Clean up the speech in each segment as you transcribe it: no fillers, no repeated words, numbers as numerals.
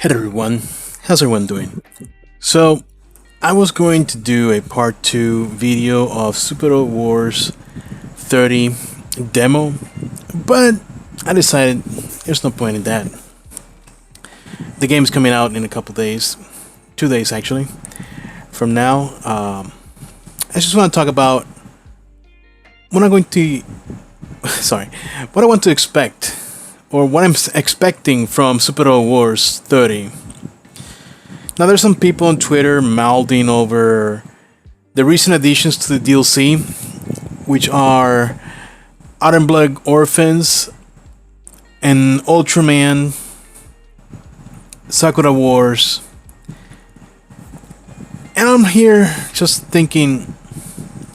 Hello everyone, how's everyone doing? So, I was going to do a part 2 video of Super Wars 30 demo, but I decided there's no point in that. The game's coming out in a couple days, 2 days actually, from now. I just want to talk about what I'm going to, what I want to expect, or what I'm expecting from Super Wars 30. Now, there's some people on Twitter mouthing over the recent additions to the DLC, which are Iron Blood Orphans and Ultraman, Sakura Wars. And I'm here just thinking,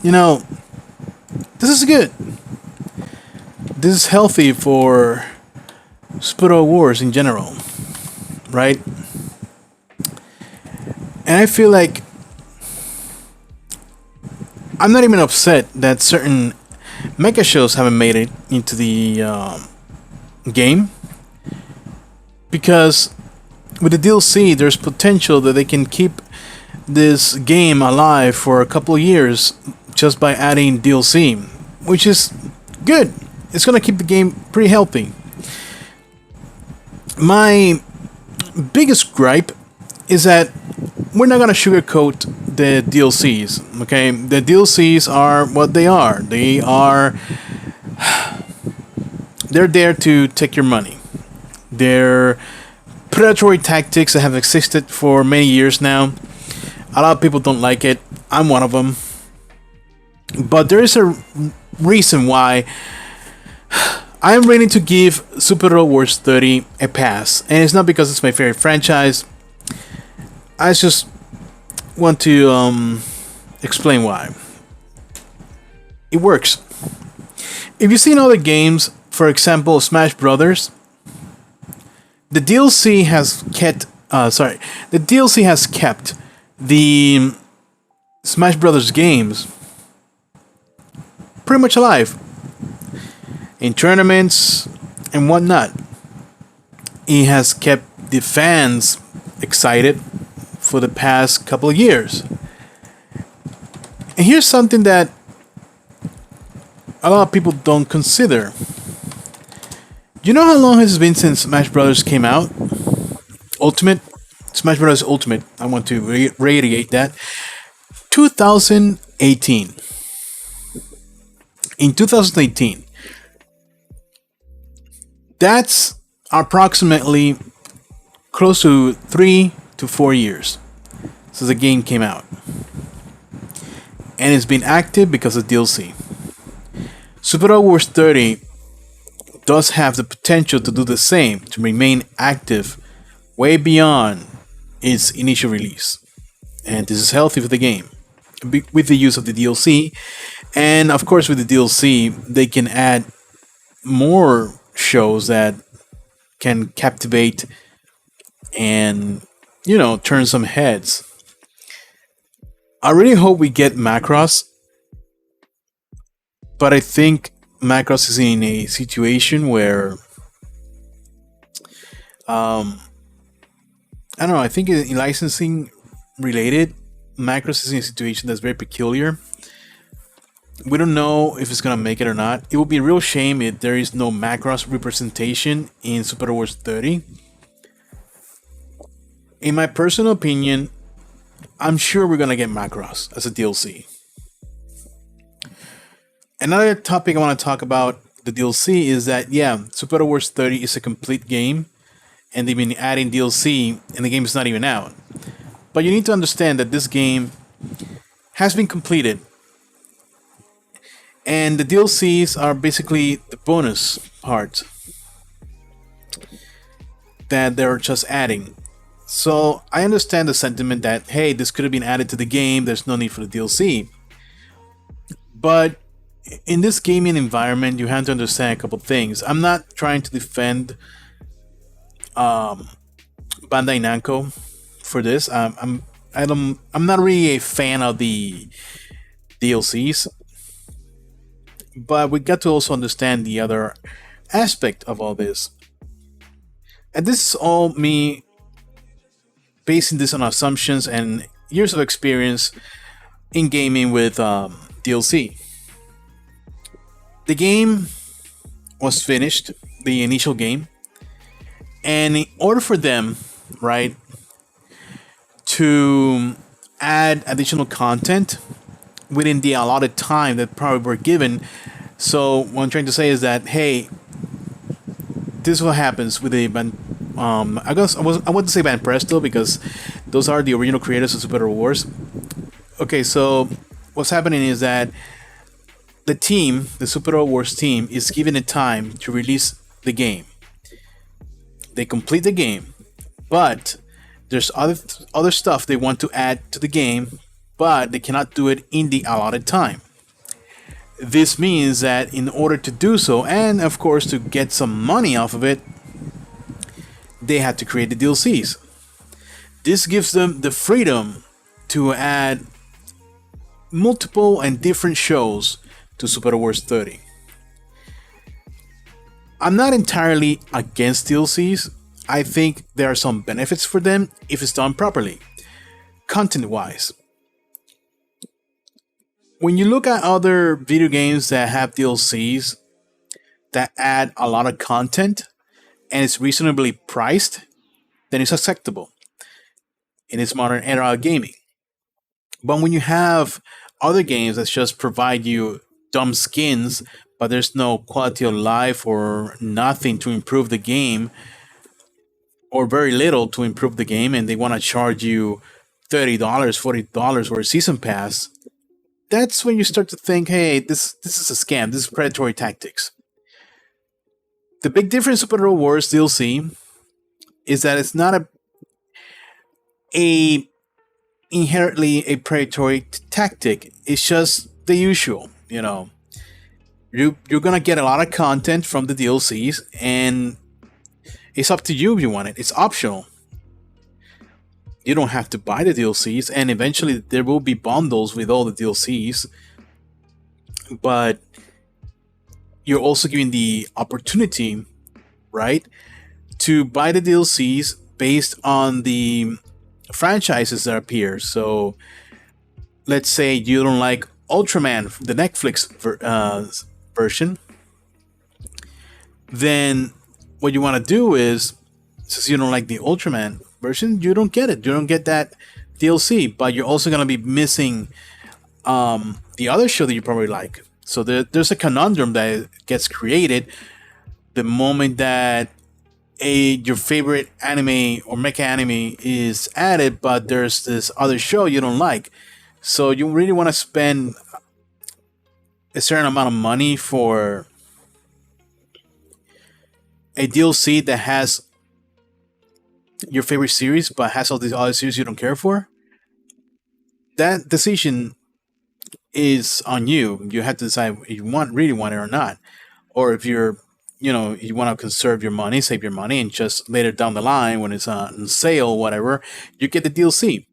this is good. This is healthy for Super Wars in general, right? And I feel like I'm not even upset that certain mecha shows haven't made it into the game, because with the DLC there's potential that they can keep this game alive for a couple of years just by adding DLC, which is good. It's gonna keep the game pretty healthy. My biggest gripe is that we're not gonna sugarcoat the DLCs, okay? The DLCs are what they are. They're there to take your money. They're predatory tactics that have existed for many years now. A lot of people don't like it. I'm one of them. But there is a reason why I am ready to give Super Wars 30 a pass, and it's not because it's my favorite franchise. I just want to explain why. It works. If you've seen other games, for example, Smash Brothers, the DLC has kept. The DLC has kept the Smash Brothers games pretty much alive in tournaments and whatnot. It has kept the fans excited for the past couple of years. And here's something that a lot of people don't consider. You know how long has it been since Smash Brothers came out? Ultimate? Smash Brothers Ultimate. I want to reiterate that. 2018. In 2018. That's approximately close to 3 to 4 years since the game came out, and it's been active because of DLC. Super Wars 30 does have the potential to do the same, to remain active way beyond its initial release, and this is healthy for the game with the use of the DLC. And of course, with the DLC they can add more shows that can captivate and turn some heads. I really hope we get Macross, but I think Macross is in a situation where I don't know. I think in licensing related, Macross is in a situation that's very peculiar. We don't know if it's gonna make it or not. It would be a real shame if there is no Macross representation in Super Wars 30. In my personal opinion, I'm sure we're gonna get Macross as a DLC. Another topic I want to talk about the DLC is that, yeah, Super Wars 30 is a complete game, and they've been adding DLC, and the game is not even out. But you need to understand that this game has been completed, and the DLCs are basically the bonus part that they're just adding. So I understand the sentiment that, hey, this could have been added to the game, there's no need for the DLC. But in this gaming environment, you have to understand a couple things. I'm not trying to defend Bandai Namco for this. I'm not really a fan of the DLCs, but we got to also understand the other aspect of all this. And this is all me basing this on assumptions and years of experience in gaming with DLC. The game was finished, the initial game, and in order for them, right, to add additional content within the allotted time that probably were given. So what I'm trying to say is that, hey, this is what happens with the I guess I wouldn't say Van Presto because those are the original creators of Super Wars. Okay, so what's happening is that the team, the Super Wars team, is given a time to release the game. They complete the game, but there's other stuff they want to add to the game, but they cannot do it in the allotted time. This means that in order to do so, and of course to get some money off of it, they had to create the DLCs. This gives them the freedom to add multiple and different shows to Super Wars 30. I'm not entirely against DLCs. I think there are some benefits for them if it's done properly, content-wise. When you look at other video games that have DLCs that add a lot of content and it's reasonably priced, then it's acceptable in its modern era of gaming. But when you have other games that just provide you dumb skins, but there's no quality of life or nothing to improve the game, or very little to improve the game, and they want to charge you $30, $40 for a season pass, that's when you start to think, hey, this is a scam, this is predatory tactics. The big difference with Super Wars DLC is that it's not a inherently a predatory tactic. It's just the usual, you know. You're gonna get a lot of content from the DLCs, and it's up to you if you want it. It's optional. You don't have to buy the DLCs, and eventually there will be bundles with all the DLCs. But you're also given the opportunity, right, to buy the DLCs based on the franchises that appear. So let's say you don't like Ultraman, the Netflix version, then what you want to do is, since you don't like the Ultraman version, you don't get it. You don't get that DLC, but you're also going to be missing the other show that you probably like. So there's a conundrum that gets created the moment that your favorite anime or mecha anime is added, but there's this other show you don't like. So you really want to spend a certain amount of money for a DLC that has your favorite series but has all these other series you don't care for. That decision is on you. You have to decide if you really want it or not, or if you want to conserve your money, save your money, and just later down the line when it's on sale, whatever, you get the DLC.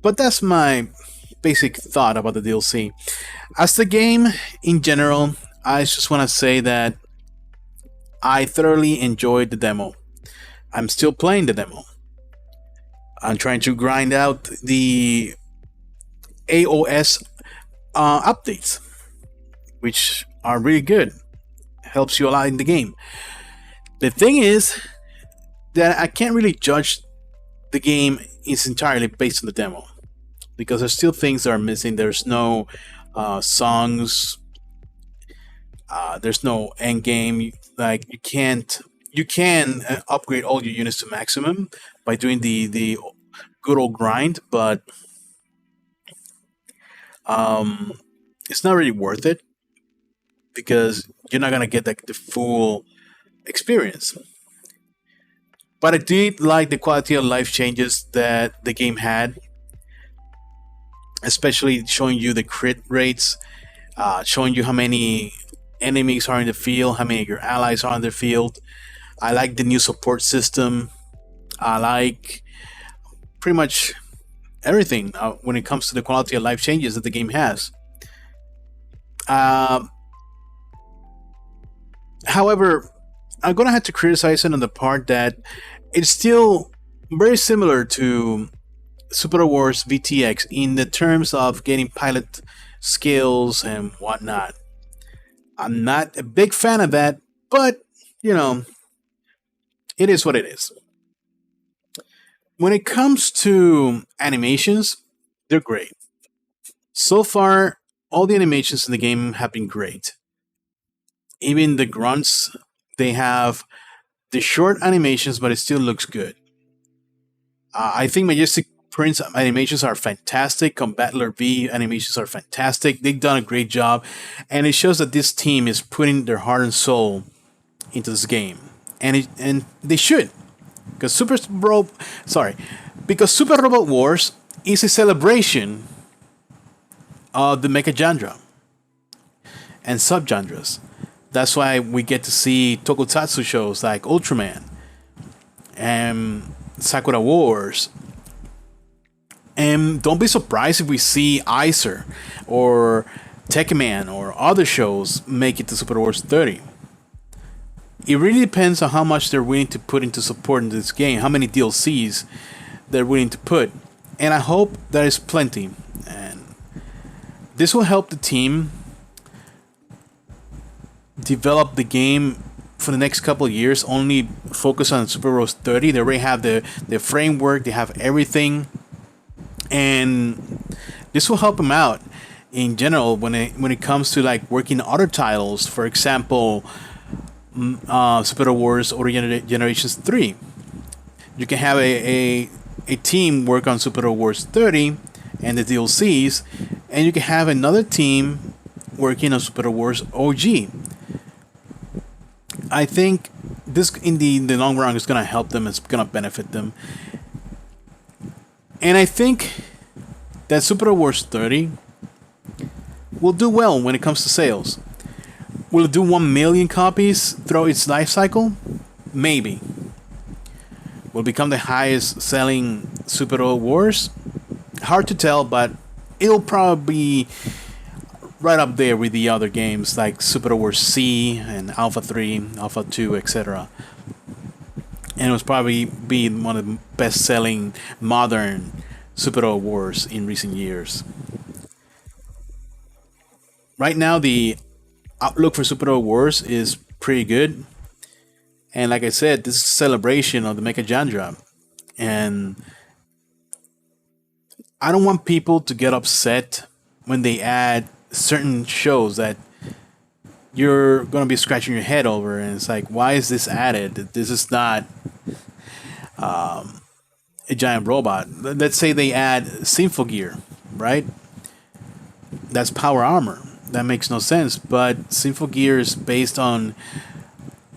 But that's my basic thought about the DLC. As the game in general, I just want to say that I thoroughly enjoyed the demo. I'm still playing the demo. I'm trying to grind out the AOS updates, which are really good. Helps you a lot in the game. The thing is that I can't really judge the game is entirely based on the demo, because there's still things that are missing. There's no songs. There's no end game. Like you can upgrade all your units to maximum by doing the good old grind, but it's not really worth it because you're not gonna get the full experience. But I did like the quality of life changes that the game had, especially showing you the crit rates, showing you how many enemies are in the field, how many of your allies are on the field. I like the new support system. I like pretty much everything when it comes to the quality of life changes that the game has. However, I'm gonna have to criticize it on the part that it's still very similar to Super Wars VTX in the terms of getting pilot skills and whatnot. I'm not a big fan of that, but you know, it is what it is. When it comes to animations, they're great. So far, all the animations in the game have been great. Even the grunts, they have the short animations, but it still looks good. I think Majestic Prince animations are fantastic. Combattler V animations are fantastic. They've done a great job, and it shows that this team is putting their heart and soul into this game, and they should, because Super Robot Wars is a celebration of the mecha genre and subgenres. That's why we get to see tokusatsu shows like Ultraman and Sakura Wars. And don't be surprised if we see Icer or Tekman or other shows make it to Super Wars 30. It really depends on how much they're willing to put into support in this game, how many DLCs they're willing to put. And I hope there is plenty. And this will help the team develop the game for the next couple of years, only focus on Super Wars 30. They already have the framework, they have everything. And this will help them out in general when it comes to like working other titles. For example, Super Wars Order Generations 3. You can have a team work on Super Wars 30 and the DLCs, and you can have another team working on Super Wars OG. I think this in the long run is going to help them. It's going to benefit them. And I think that Super Wars 30 will do well when it comes to sales. Will it do 1 million copies throughout its life cycle? Maybe. Will it become the highest selling Super Wars? Hard to tell, but it'll probably be right up there with the other games like Super Wars C and Alpha 3, Alpha 2, etc. And it was probably be one of the best selling modern Super Wars in recent years. Right now, the outlook for Super Wars is pretty good. And like I said, this is a celebration of the mecha genre. And I don't want people to get upset when they add certain shows that you're going to be scratching your head over. And it's like, why is this added? This is not a giant robot. Let's say they add Symphogear, right? That's power armor. That makes no sense. But Symphogear is based on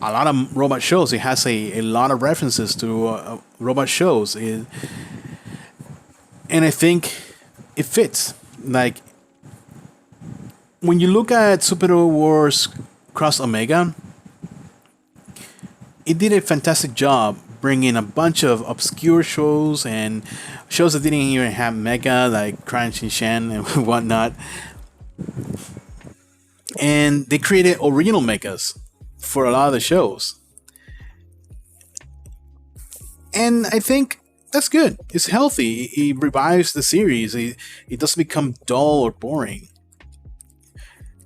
a lot of robot shows. It has a lot of references to robot shows. And I think it fits. Like, when you look at Super Wars Cross Omega, it did a fantastic job bringing a bunch of obscure shows and shows that didn't even have Mecha, like Crunch and Shan and whatnot. And they created original mechas for a lot of the shows. And I think that's good. It's healthy. It revives the series. It doesn't become dull or boring.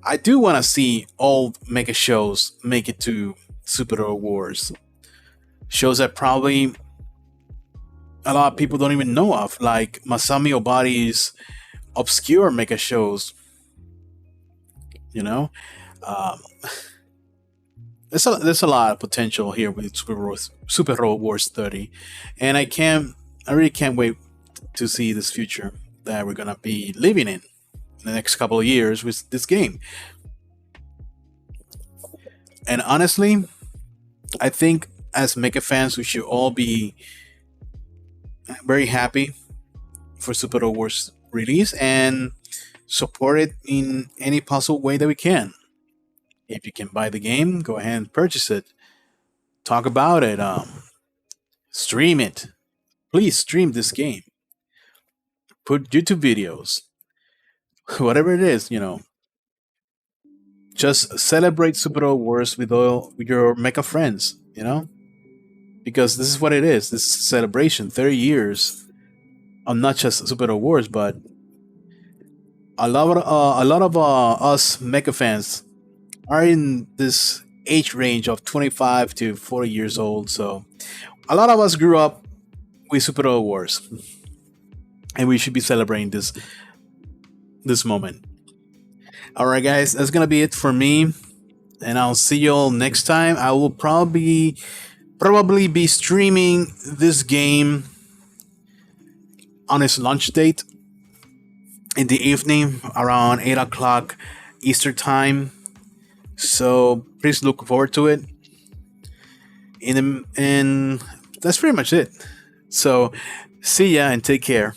I do want to see old mecha shows make it to Super Wars. Shows that probably a lot of people don't even know of, like Masami Obari's obscure mecha shows. You know, um, there's a lot of potential here with Super Wars 30, and I really can't wait to see this future that we're gonna be living in the next couple of years with this game. And honestly, I think as mecha fans, we should all be very happy for Super Wars release and support it in any possible way that we can. If you can buy the game, go ahead and purchase it. Talk about it. Stream it. Please stream this game. Put YouTube videos. Whatever it is, Just celebrate Super Wars with all with your mecha friends, you know, because this is what it is. This is a celebration, 30 years of not just Super Wars, but a lot of us mecha fans are in this age range of 25 to 40 years old. So a lot of us grew up with Super Wars, and we should be celebrating this moment. All right, guys, that's gonna be it for me, and I'll see you all next time. I will probably be streaming this game on its launch date in the evening around 8 o'clock Eastern time. So please look forward to it. And that's pretty much it. So see ya and take care.